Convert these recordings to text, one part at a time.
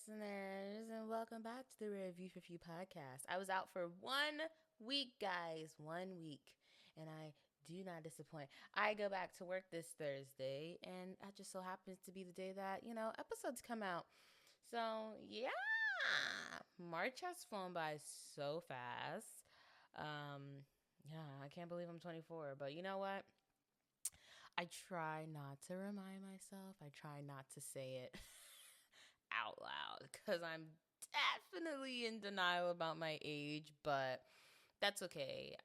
listeners, and welcome back to the Review for Few podcast. I was out for 1 week, guys, 1 week, and I do not disappoint. I go back to work this Thursday, and that just so happens to be the day that, episodes come out. So, yeah, March has flown by so fast. Yeah, I can't believe I'm 24, but you know what? I try not to remind myself. I try not to say it out loud because I'm definitely in denial about my age, but that's okay.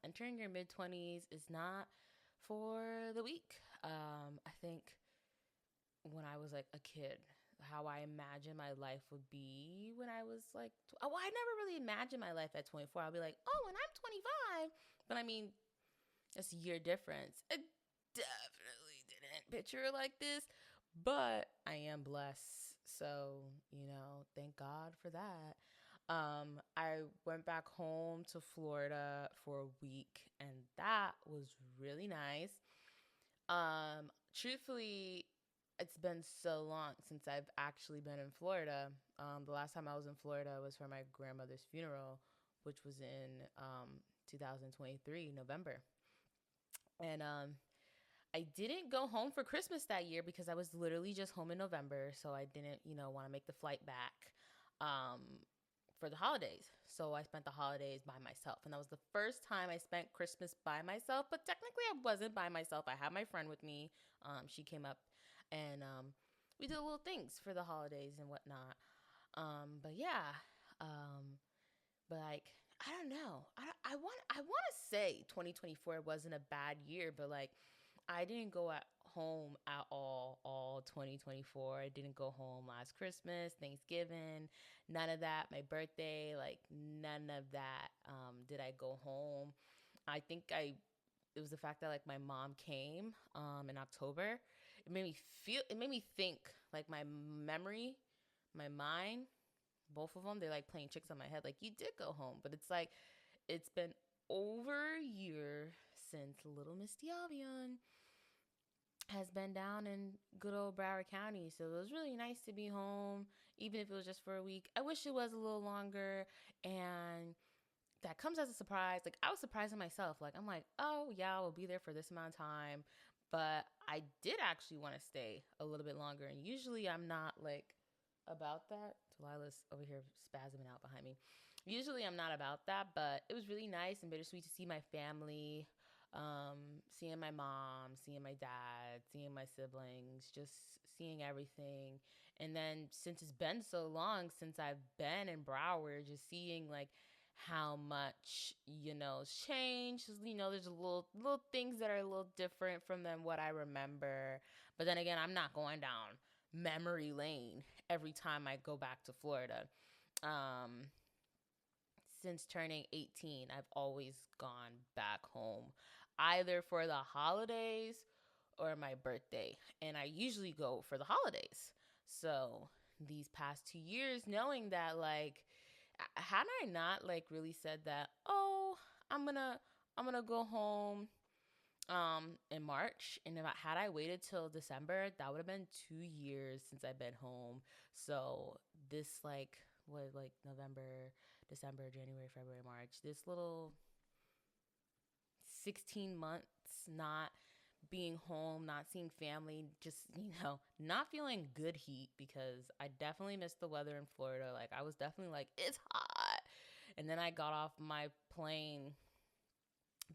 Entering your mid 20s is not for the weak. I think when I was like a kid, how I imagined my life would be when I was like, I never really imagined my life at 24. I'll be like, oh, when I'm 25. But I mean, it's a year difference. I definitely didn't picture it like this, but I am blessed. So, thank God for that. I went back home to Florida for a week, and that was really nice. Truthfully, it's been so long since I've actually been in Florida. The last time I was in Florida was for my grandmother's funeral, which was in 2023, November. And I didn't go home for Christmas that year because I was literally just home in November. So I didn't, want to make the flight back um, for the holidays. So I spent the holidays by myself. And that was the first time I spent Christmas by myself. But technically, I wasn't by myself. I had my friend with me. She came up and we did little things for the holidays and whatnot. But yeah. But like, I don't know. I want to say 2024 wasn't a bad year, but like I didn't go at home at all 2024. I didn't go home last Christmas, Thanksgiving, none of that. My birthday, like none of that. Did I go home? I think it was the fact that like my mom came in October. It made me think like my mind, both of them, they're like playing tricks on my head. Like, you did go home, but it's like it's been over a year since little Miss Diavion has been down in good old Broward County. So it was really nice to be home, even if it was just for a week. I wish it was a little longer. And that comes as a surprise. Like, I was surprising myself. Like, I'm like, oh, yeah, I will be there for this amount of time. But I did actually want to stay a little bit longer. And usually I'm not like about that. Delilah's over here spasming out behind me. Usually I'm not about that, but it was really nice and bittersweet to see my family, seeing my mom, seeing my dad, seeing my siblings, just seeing everything. And then since it's been so long since I've been in Broward, just seeing like how much has changed. There's a little things that are a little different from than what I remember. But then again, I'm not going down memory lane every time I go back to Florida. Um, since turning 18, I've always gone back home, either for the holidays or my birthday. And I usually go for the holidays. So these past 2 years, knowing that, like, had I not like really said that, oh, I'm gonna go home in March, and if had I waited till December, that would have been 2 years since I've been home. So this like was like November, December, January, February, March. This little 16 months not being home, not seeing family, just, not feeling good heat because I definitely missed the weather in Florida. Like, I was definitely like, it's hot. And then I got off my plane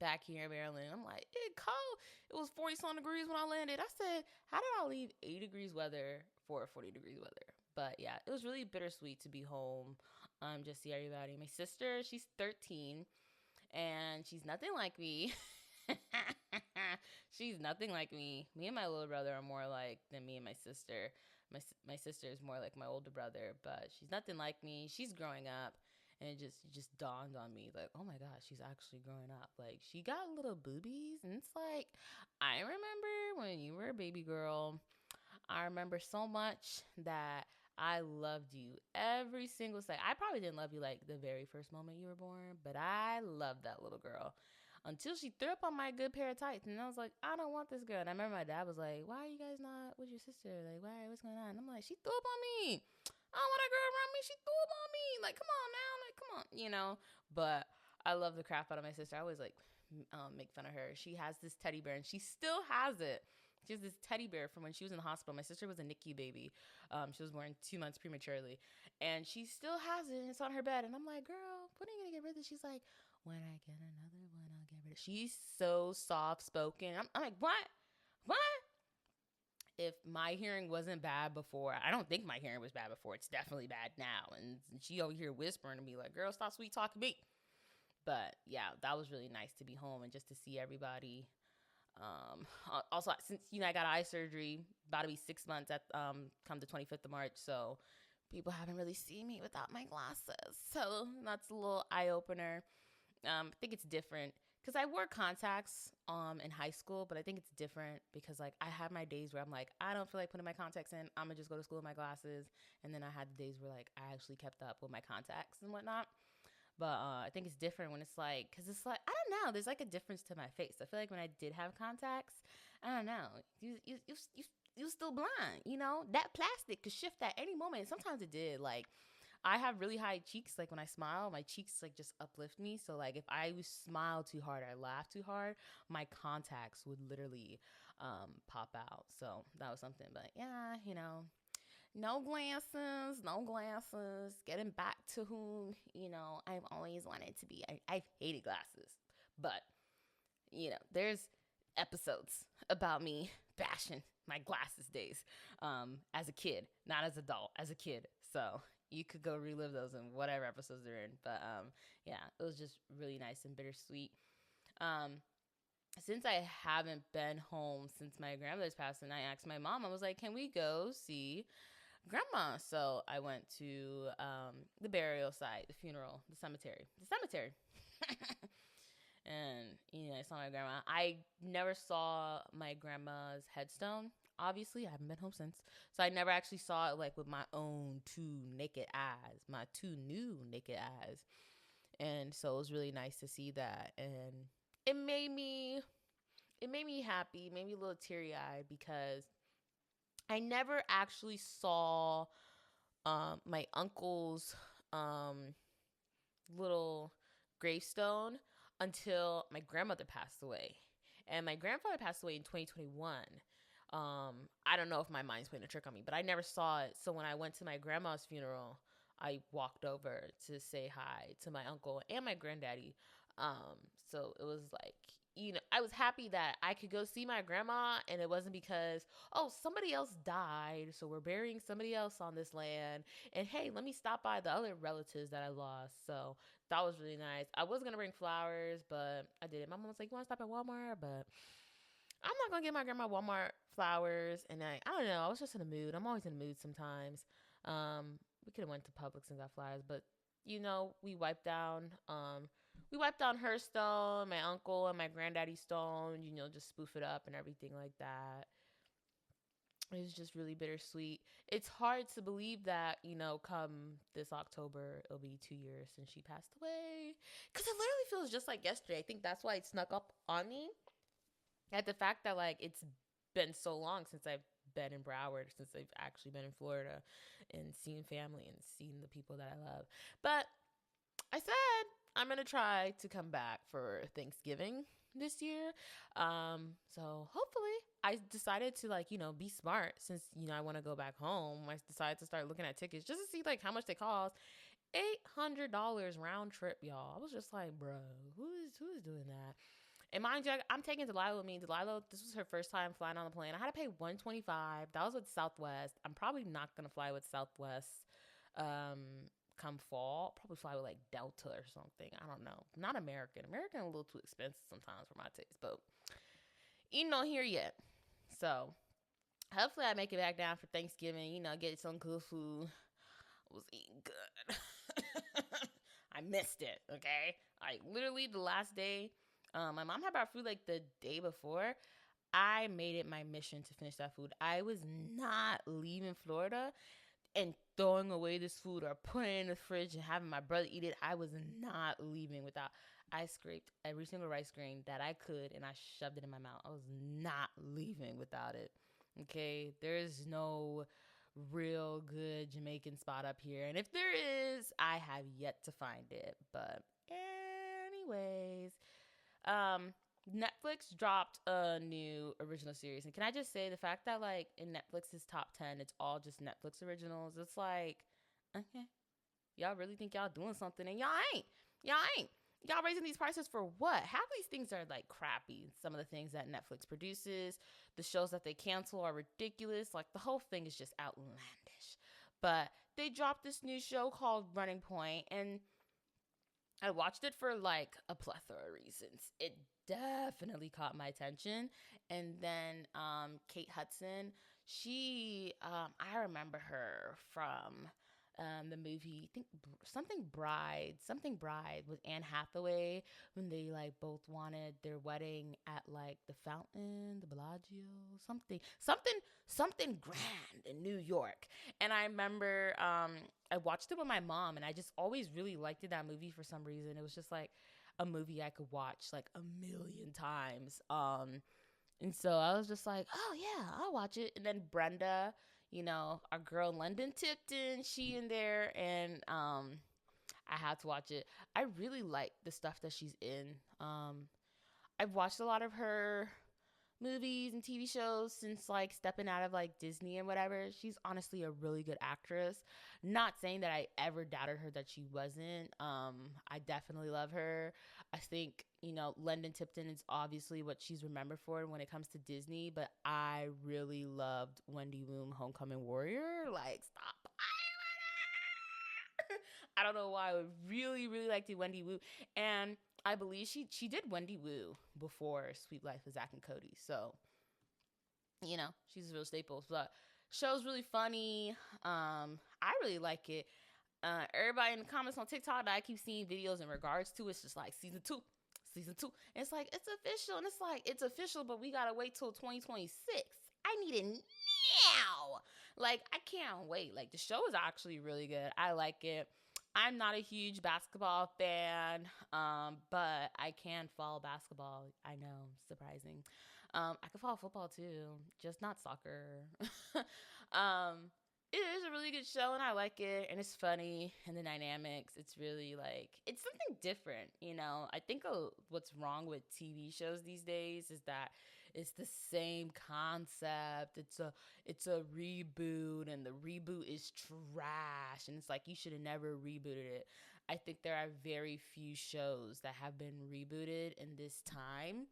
back here in Maryland. I'm like, it's cold. It was 40 some degrees when I landed. I said, how did I leave 80 degrees weather for 40 degrees weather? But yeah, it was really bittersweet to be home. Just see everybody. My sister, she's 13 and she's nothing like me. She's nothing like me. Me and my little brother are more like than me and my sister. My sister is more like my older brother, but she's nothing like me. She's growing up, and it just dawned on me like, oh my gosh, she's actually growing up. Like, she got little boobies, and it's like, I remember when you were a baby girl. I remember so much that I loved you every single second. I probably didn't love you like the very first moment you were born, but I loved that little girl until she threw up on my good pair of tights. And I was like, I don't want this girl. And I remember my dad was like, why are you guys not with your sister? Like, why? What's going on? And I'm like, she threw up on me. I don't want that girl around me. She threw up on me. Like, come on now. Like, come on, But I love the crap out of my sister. I always like make fun of her. She has this teddy bear, and she still has it. She has this teddy bear from when she was in the hospital. My sister was a NICU baby. She was born 2 months prematurely, and she still has it. And it's on her bed, and I'm like, girl, when are you gonna get rid of it? She's like, when I get another one, I'll get rid of it. She's so soft spoken. I'm like, what? What? If my hearing wasn't bad before, I don't think my hearing was bad before. It's definitely bad now. And she over here whispering to me like, girl, stop sweet talking me. But yeah, that was really nice to be home and just to see everybody. Also, since I got eye surgery, about to be 6 months at come the 25th of March, so people haven't really seen me without my glasses. So that's a little eye opener. I think it's different because I wore contacts in high school, but I think it's different because like I had my days where I'm like, I don't feel like putting my contacts in. I'm gonna just go to school with my glasses, and then I had the days where like I actually kept up with my contacts and whatnot. But I think it's different when it's like, because it's like, I don't know, there's like a difference to my face. I feel like when I did have contacts, I don't know, you still blind, That plastic could shift at any moment. And sometimes it did. Like, I have really high cheeks. Like, when I smile, my cheeks, like, just uplift me. So, like, if I smile too hard or I laugh too hard, my contacts would literally pop out. So, that was something. But, yeah, no glasses, no glasses. Getting back to who, I've always wanted to be. I've hated glasses. But, there's episodes about me bashing my glasses days as a kid, not as an adult, as a kid. So you could go relive those in whatever episodes they're in. But yeah, it was just really nice and bittersweet. Since I haven't been home since my grandmother's passed, and I asked my mom, I was like, can we go see grandma? So I went to the burial site, the funeral, the cemetery. And I saw my grandma. I never saw my grandma's headstone. Obviously, I haven't been home since, so I never actually saw it like with my own two new naked eyes. And so it was really nice to see that, and it made me happy, made me a little teary eyed because I never actually saw my uncle's little gravestone until my grandmother passed away. And my grandfather passed away in 2021. I don't know if my mind's playing a trick on me, but I never saw it. So when I went to my grandma's funeral, I walked over to say hi to my uncle and my granddaddy. So it was like, I was happy that I could go see my grandma, and it wasn't because, oh, somebody else died, so we're burying somebody else on this land. And hey, let me stop by the other relatives that I lost. So that was really nice. I was going to bring flowers, but I didn't. My mom was like, you want to stop at Walmart? But I'm not going to get my grandma Walmart flowers. And I don't know. I was just in a mood. I'm always in a mood sometimes. We could have went to Publix and got flowers, but we wiped down her stone, my uncle and my granddaddy's stone, just spoof it up and everything like that. It was just really bittersweet. It's hard to believe that, come this October, it'll be 2 years since she passed away. Because it literally feels just like yesterday. I think that's why it snuck up on me. At the fact that, like, it's been so long since I've been in Broward, since I've actually been in Florida and seen family and seen the people that I love. But I said I'm going to try to come back for Thanksgiving this year. So hopefully I decided to, like, be smart since, I want to go back home. I decided to start looking at tickets just to see, like, how much they cost. $800 round trip, y'all. I was just like, bro, who is doing that? And mind you, I'm taking Delilah with me. Delilah, this was her first time flying on the plane. I had to pay $125. That was with Southwest. I'm probably not going to fly with Southwest come fall. Probably fly with, like, Delta or something. I don't know. Not American. American a little too expensive sometimes for my taste. But here yet. So hopefully I make it back down for Thanksgiving. Get some good food. I was eating good. I missed it, okay? Literally the last day, my mom had brought food like the day before. I made it my mission to finish that food. I was not leaving Florida and throwing away this food or putting it in the fridge and having my brother eat it. I was not leaving without. I scraped every single rice grain that I could and I shoved it in my mouth. I was not leaving without it. Okay, there's no real good Jamaican spot up here. And if there is, I have yet to find it. But anyways, um Netflix dropped a new original series. And can I just say the fact that like in Netflix's top 10 it's all just Netflix originals. It's like, okay, y'all really think y'all doing something and y'all ain't. Y'all ain't. Y'all raising these prices for what? Half of these things are like crappy. Some of the things that Netflix produces, the shows that they cancel are ridiculous. Like the whole thing is just outlandish. But they dropped this new show called Running Point, and I watched it for like a plethora of reasons. It definitely caught my attention. And then Kate Hudson, I remember her from the movie, I think something Bride with Anne Hathaway, when they like both wanted their wedding at like the Fountain, the Bellagio, something grand in New York. And I remember I watched it with my mom, and I just always really liked that movie for some reason. It was just like a movie I could watch like a million times. And so I was just like, oh yeah, I'll watch it. And then Brenda, our girl London Tipton, she in there, and I had to watch it. I really like the stuff that she's in. I've watched a lot of her movies and TV shows since like stepping out of like Disney and whatever. She's honestly a really good actress. Not saying that I ever doubted her that she wasn't. I definitely love her. I think, London Tipton is obviously what she's remembered for when it comes to Disney, but I really loved Wendy Wu, Homecoming Warrior. Like, stop. I don't know why. I really, really liked Wendy Wu. And I believe she did Wendy Wu before Sweet Life of Zack and Cody. So, she's a real staple. But show's really funny. I really like it. Everybody in the comments on TikTok that I keep seeing videos in regards to, it's just like season two. And it's like, it's official. And it's like, it's official, but we gotta wait till 2026. I need it now. Like, I can't wait. Like, the show is actually really good. I like it. I'm not a huge basketball fan, but I can follow basketball. I know, surprising. I can follow football too, just not soccer. It is a really good show, and I like it, and it's funny, and the dynamics. It's really like, it's something different, I think what's wrong with TV shows these days is that it's the same concept. It's a reboot, and the reboot is trash, and it's like you should have never rebooted it. I think there are very few shows that have been rebooted in this time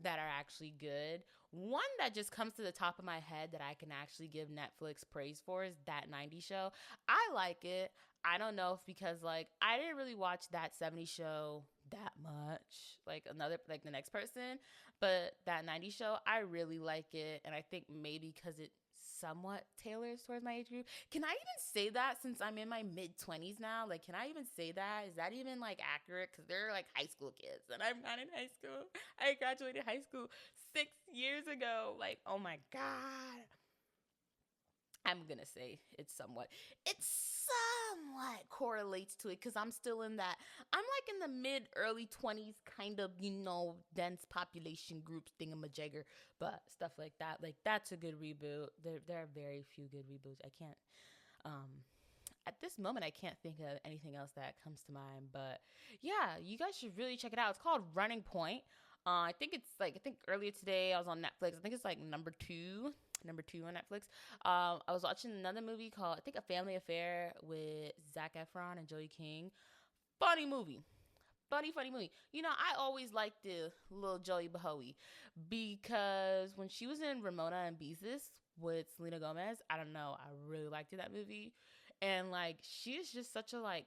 that are actually good. One that just comes to the top of my head that I can actually give Netflix praise for is That 90s Show. I like it. I don't know if because like I didn't really watch That 70s Show that much, like the next person, but That 90s Show, I really like it, and I think maybe because it somewhat tailors towards my age group. Can I even say that since I'm in my mid-20s now? Like, can I even say that? Is that even like accurate? Because they're like high school kids, and I'm not in high school. I graduated high school 6 years ago. Like, oh my God. I'm gonna say it somewhat correlates to it because I'm still in that. I'm like in the mid early 20s kind of, dense population group thingamajigger, but stuff like that. Like, that's a good reboot. There are very few good reboots. I can't at this moment I can't think of anything else that comes to mind, but yeah, you guys should really check it out. It's called Running Point. I think earlier today I was on Netflix. I think it's like number two on Netflix. I was watching another movie called, I think, A Family Affair with Zac Efron and Joey King. Funny movie. Funny movie. I always liked the little Joey Bowie because when she was in Ramona and Beezus with Selena Gomez, I don't know, I really liked that movie. And like, she is just such a like,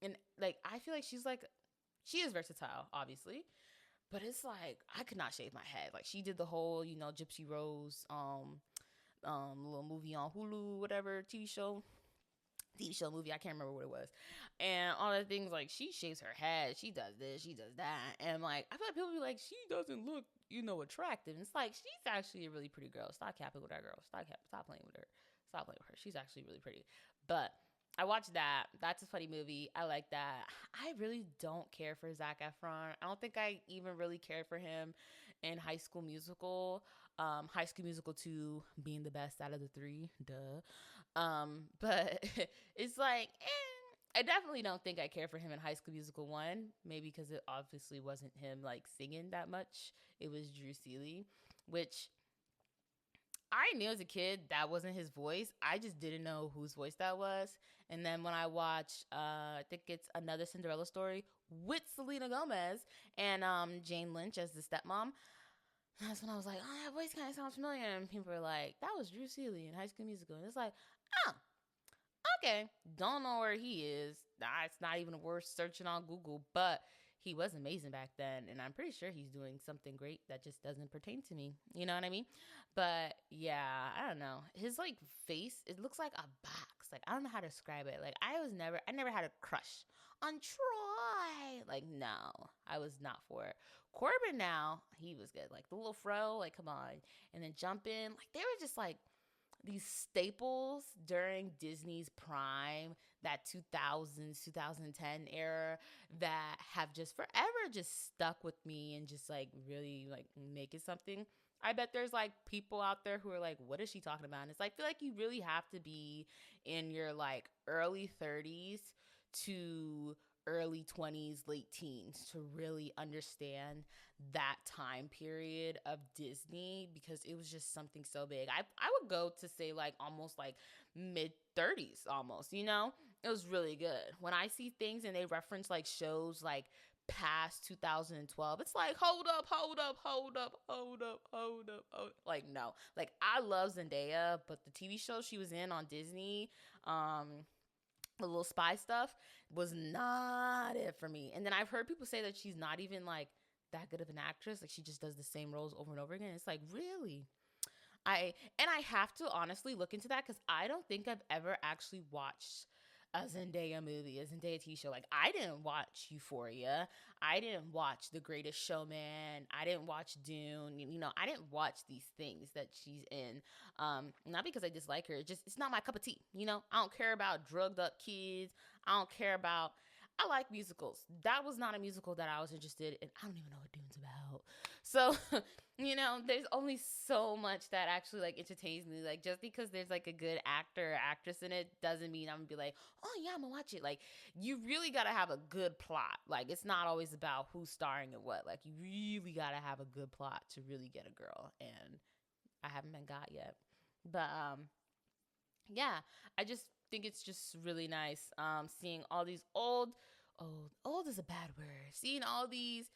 and like, I feel like she is versatile, obviously. But it's like, I could not shave my head. Like, she did the whole, Gypsy Rose, little movie on Hulu, whatever, TV show movie. I can't remember what it was. And all the things, like, she shaves her head. She does this, she does that. And, like, I feel like people be like, she doesn't look, attractive. And it's like, she's actually a really pretty girl. Stop capping with that girl. Stop playing with her. Stop playing with her. She's actually really pretty. But I watched that. That's a funny movie. I like that. I really don't care for Zac Efron. I don't think I even really cared for him in High School Musical. High School Musical 2 being the best out of the three. Duh. But it's like, I definitely don't think I care for him in High School Musical 1. Maybe because it obviously wasn't him like singing that much. It was Drew Seeley, which I knew as a kid that wasn't his voice. I just didn't know whose voice that was. And then when I watched, I think it's Another Cinderella Story with Selena Gomez and Jane Lynch as the stepmom, that's when I was like, oh, that voice kind of sounds familiar. And people were like, that was Drew Seeley in High School Musical. And it's like, oh, okay. Don't know where he is. It's not even worth searching on Google, but he was amazing back then. And I'm pretty sure he's doing something great that just doesn't pertain to me. You know what I mean? But yeah, I don't know. His like face, it looks like a box. Like, I don't know how to describe it. Like, I never had a crush on Troy. Like, no, I was not for it. Corbin now, he was good. Like the little fro, like come on. And then jump in. Like they were just like these staples during Disney's prime, that 2000s, 2010 era that have just forever just stuck with me and just like really like make it something. I bet there's like people out there who are like, what is she talking about? And it's like, I feel like you really have to be in your like early 30s to early 20s, late teens to really understand that time period of Disney because it was just something so big. I would go to say like almost like mid 30s almost, you know? It was really good. When I see things and they reference like shows like past 2012, it's like hold up, hold up, hold up, hold up, hold up, hold up. Like no. Like I love Zendaya, but the TV show she was in on Disney, the little spy stuff was not it for me. And then I've heard people say that she's not even like that good of an actress. Like she just does the same roles over and over again. It's like, really? I have to honestly look into that because I don't think I've ever actually watched a Zendaya movie, a Zendaya TV show. Like I didn't watch Euphoria. I didn't watch The Greatest Showman. I didn't watch Dune. You know, I didn't watch these things that she's in. Not because I dislike her. It's not my cup of tea. You know, I don't care about drugged up kids. I don't care about. I like musicals. That was not a musical that I was interested in. I don't even know what Dune's about. So, you know, there's only so much that actually like entertains me. Like just because there's like a good actor or actress in it doesn't mean I'm gonna be like, oh yeah, I'm gonna watch it. Like you really gotta have a good plot. Like it's not always about who's starring and what. Like you really gotta have a good plot to really get a girl. And I haven't been got yet. But yeah, I just think it's just really nice seeing all these old is a bad word. Seeing all these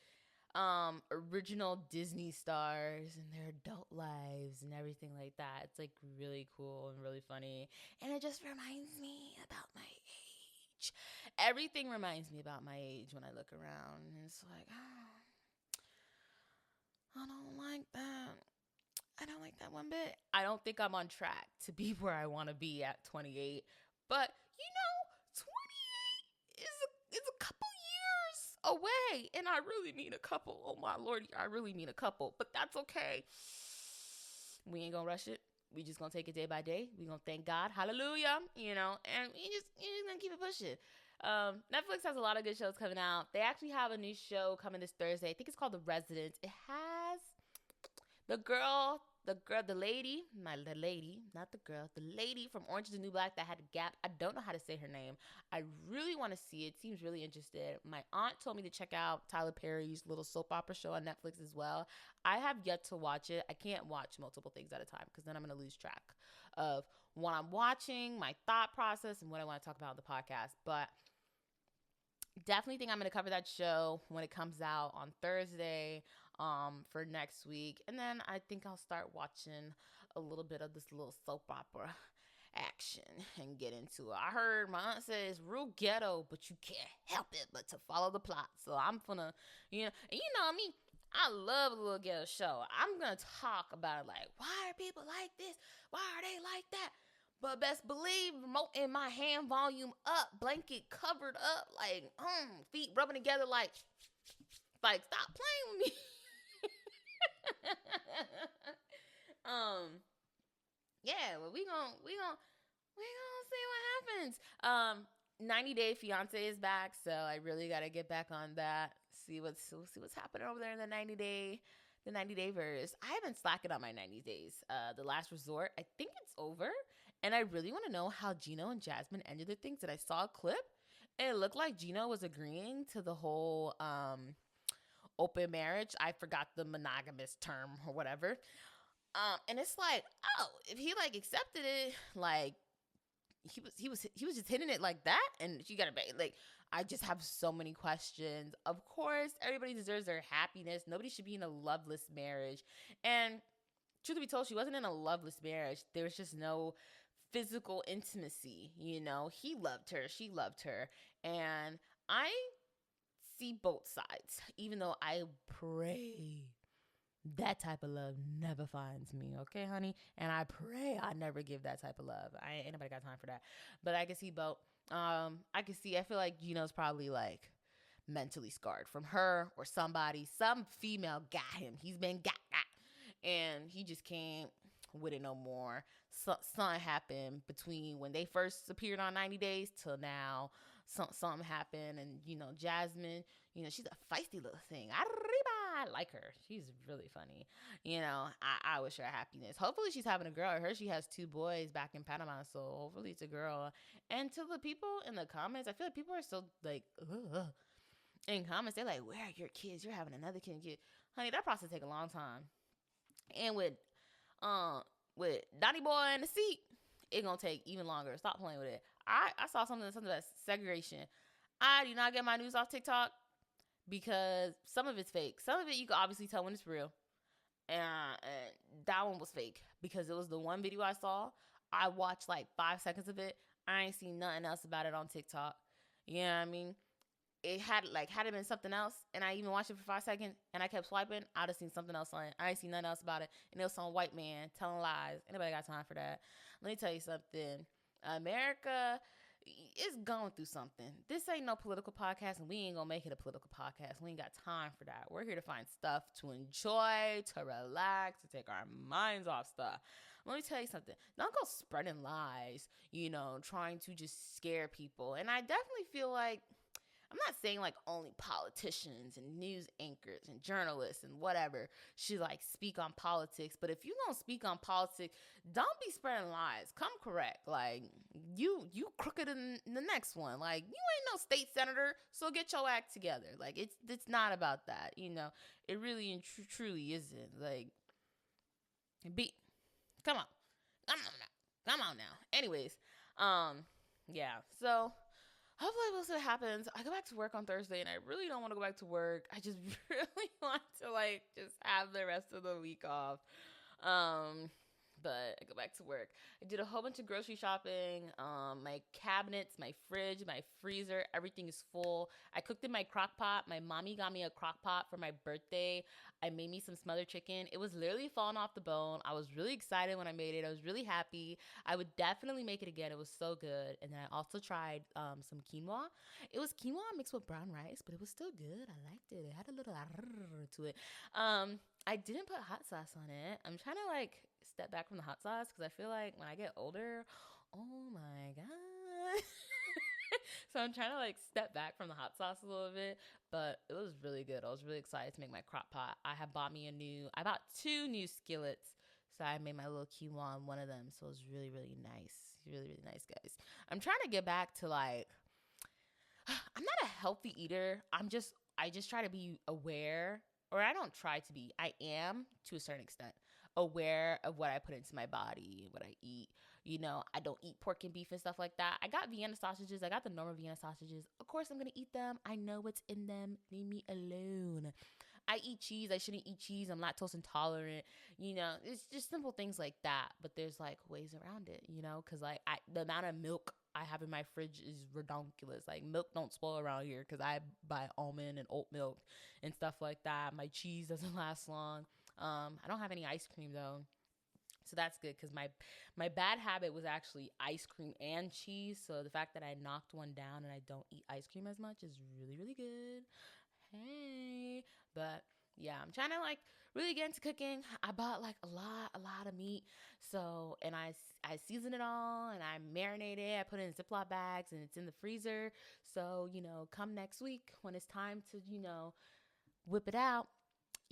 original Disney stars and their adult lives and everything like that. It's like really cool and really funny. And it just reminds me about my age. Everything reminds me about my age when I look around. And it's like, oh, I don't like that. I don't like that one bit. I don't think I'm on track to be where I want to be at 28. But, you know, 28 is a couple years away. And I really mean a couple. Oh, my Lord. I really mean a couple. But that's okay. We ain't going to rush it. We just going to take it day by day. We going to thank God. Hallelujah. You know, and you just going to keep it pushing. Netflix has a lot of good shows coming out. They actually have a new show coming this Thursday. I think it's called The Residents. It has the lady, not the girl, the lady from Orange is the New Black that had a gap. I don't know how to say her name. I really want to see it. Seems really interested. My aunt told me to check out Tyler Perry's little soap opera show on Netflix as well. I have yet to watch it. I can't watch multiple things at a time because then I'm going to lose track of what I'm watching, my thought process, and what I want to talk about on the podcast. But definitely think I'm going to cover that show when it comes out on Thursday for next week. And then I think I'll start watching a little bit of this little soap opera action and get into it. I heard my aunt say it's real ghetto, but you can't help it but to follow the plot. So I'm gonna, and you know me, I love a little ghetto show. I'm gonna talk about it like, why are people like this? Why are they like that? But best believe, remote in my hand, volume up, blanket covered up, like, feet rubbing together, like stop playing with me. Yeah, well, we gonna see what happens. 90 Day Fiance is back, so I really gotta get back on that. See what's happening over there in the 90 day verse. I haven't slacking on my 90 days. The Last Resort, I think it's over, And I really want to know how Gino and Jasmine ended their things. And I saw a clip. And it looked like Gino was agreeing to the whole open marriage. I forgot the monogamous term or whatever. And it's like, oh, if he like accepted it, like he was just hitting it like that, and she got to like. I just have so many questions. Of course, everybody deserves their happiness. Nobody should be in a loveless marriage. And truth be told, she wasn't in a loveless marriage. There was just no physical intimacy. He loved her, she loved her, and I see both sides. Even though I pray that type of love never finds me, okay, honey? And I pray I never give that type of love. Ain't nobody got time for that. But I can see both. I feel like Gino's probably like mentally scarred from her or somebody. Some female got him. He's been got. And he just can't with it no more. Something happened between when they first appeared on 90 Days till now. Something happened. And, Jasmine, she's a feisty little thing. I like her. She's really funny. I wish her happiness. Hopefully she's having a girl. I heard she has 2 boys back in Panama, so hopefully it's a girl. And to the people in the comments, I feel like people are still like, ugh. In comments, they're like, where are your kids? You're having another kid. Honey, that process take a long time. And with Donnie Boy in the seat, it gonna take even longer. Stop playing with it. I saw something about segregation. I do not get my news off TikTok because some of it's fake. Some of it you can obviously tell when it's real. And that one was fake because it was the one video I saw. I watched like 5 seconds of it. I ain't seen nothing else about it on TikTok. You know what I mean? It had it been something else, and I even watched it for 5 seconds, and I kept swiping, I'd have seen something else on it. I ain't seen nothing else about it, and it was some white man telling lies. Anybody got time for that? Let me tell you something. America is going through something. This ain't no political podcast, and we ain't gonna make it a political podcast. We ain't got time for that. We're here to find stuff to enjoy, to relax, to take our minds off stuff. Let me tell you something. Don't go spreading lies, trying to just scare people. And I definitely feel like, I'm not saying like only politicians and news anchors and journalists and whatever should like speak on politics. But if you gonna speak on politics, don't be spreading lies. Come correct. Like you crooked in the next one. Like you ain't no state senator, so get your act together. Like it's not about that. It really and truly isn't. Like come on now. Anyways, yeah. So hopefully we'll see what happens. I go back to work on Thursday, and I really don't want to go back to work. I just really want to like just have the rest of the week off. But I go back to work. I did a whole bunch of grocery shopping. My cabinets, my fridge, my freezer, everything is full. I cooked in my crock pot. My mommy got me a crock pot for my birthday. I made me some smothered chicken. It was literally falling off the bone. I was really excited when I made it. I was really happy. I would definitely make it again. It was so good. And then I also tried some quinoa. It was quinoa mixed with brown rice, but it was still good. I liked it. It had a little to it. I didn't put hot sauce on it. I'm trying to like step back from the hot sauce because I feel like when I get older, oh my God. So I'm trying to like step back from the hot sauce a little bit, but it was really good. I was really excited to make my crock pot. I bought 2 new skillets. So I made my little quinoa on one of them. So it was really, really nice. Really, really nice, guys. I'm trying to get back to like, I'm not a healthy eater. I just try to be aware, or I don't try to be. I am to a certain extent aware of what I put into my body, what I eat. I don't eat pork and beef and stuff like that. I got Vienna sausages. I got the normal Vienna sausages. Of course, I'm going to eat them. I know what's in them. Leave me alone. I eat cheese. I shouldn't eat cheese. I'm lactose intolerant. It's just simple things like that. But there's like ways around it, because like the amount of milk I have in my fridge is redonkulous. Like milk don't spoil around here because I buy almond and oat milk and stuff like that. My cheese doesn't last long. I don't have any ice cream though. So that's good because my bad habit was actually ice cream and cheese. So the fact that I knocked one down and I don't eat ice cream as much is really, really good. Hey. But yeah, I'm trying to like really get into cooking. I bought like a lot of meat. So, and I season it all and I marinate it. I put it in Ziploc bags and it's in the freezer. So, come next week when it's time to, whip it out,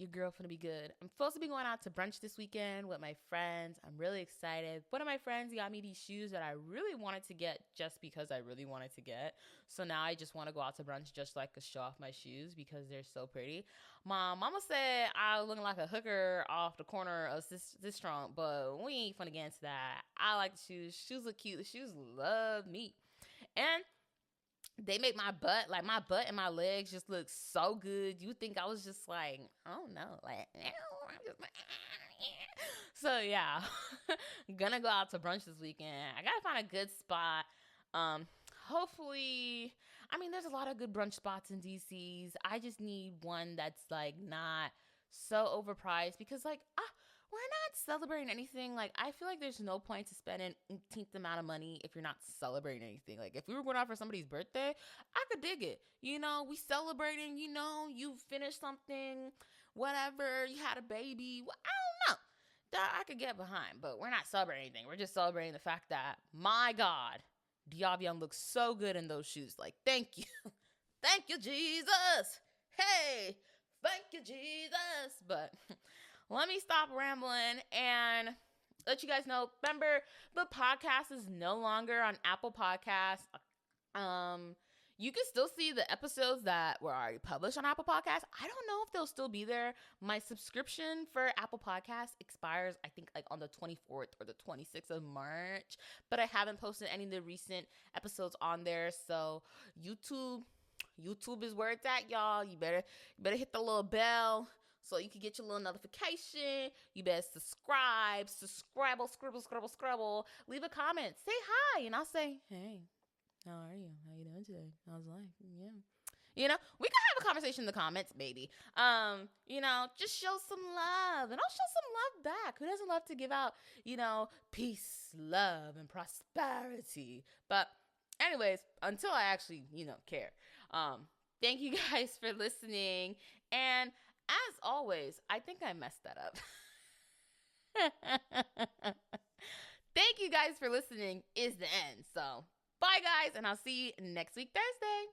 your girl finna be good. I'm supposed to be going out to brunch this weekend with my friends. I'm really excited. One of my friends got me these shoes that I really wanted to get just because I really wanted to get. So now I just want to go out to brunch just like to show off my shoes because they're so pretty. My mama said I was looking like a hooker off the corner of this trunk, but we ain't finna get into that. I like the shoes. Shoes look cute. The shoes love me. And they make my butt and my legs just look so good. You think I was just like, I don't know, like, I'm just like, so yeah, gonna go out to brunch this weekend. I gotta find a good spot. Um, hopefully, I mean, there's a lot of good brunch spots in DC's. I just need one that's like not so overpriced because like, we're not celebrating anything. Like, I feel like there's no point to spending 18th amount of money if you're not celebrating anything. Like, if we were going out for somebody's birthday, I could dig it. You know, we celebrating, you know, you finished something, whatever, you had a baby. Well, I don't know. That I could get behind, but we're not celebrating anything. We're just celebrating the fact that, my God, Diavion looks so good in those shoes. Like, thank you. Thank you, Jesus. Hey, thank you, Jesus. But let me stop rambling and let you guys know. Remember, the podcast is no longer on Apple Podcasts. You can still see the episodes that were already published on Apple Podcasts. I don't know if they'll still be there. My subscription for Apple Podcasts expires, I think, like on the 24th or the 26th of March. But I haven't posted any of the recent episodes on there. So YouTube is where it's at, y'all. You better hit the little bell so you can get your little notification. You better scribble. Leave a comment. Say hi. And I'll say, hey, how are you? How you doing today? I was like, yeah. You know, we can have a conversation in the comments, maybe. You know, just show some love. And I'll show some love back. Who doesn't love to give out, you know, peace, love, and prosperity? But anyways, until I actually, you know, care. Thank you guys for listening. And as always, I think I messed that up. Thank you guys for listening is the end. So bye guys, and I'll see you next week Thursday.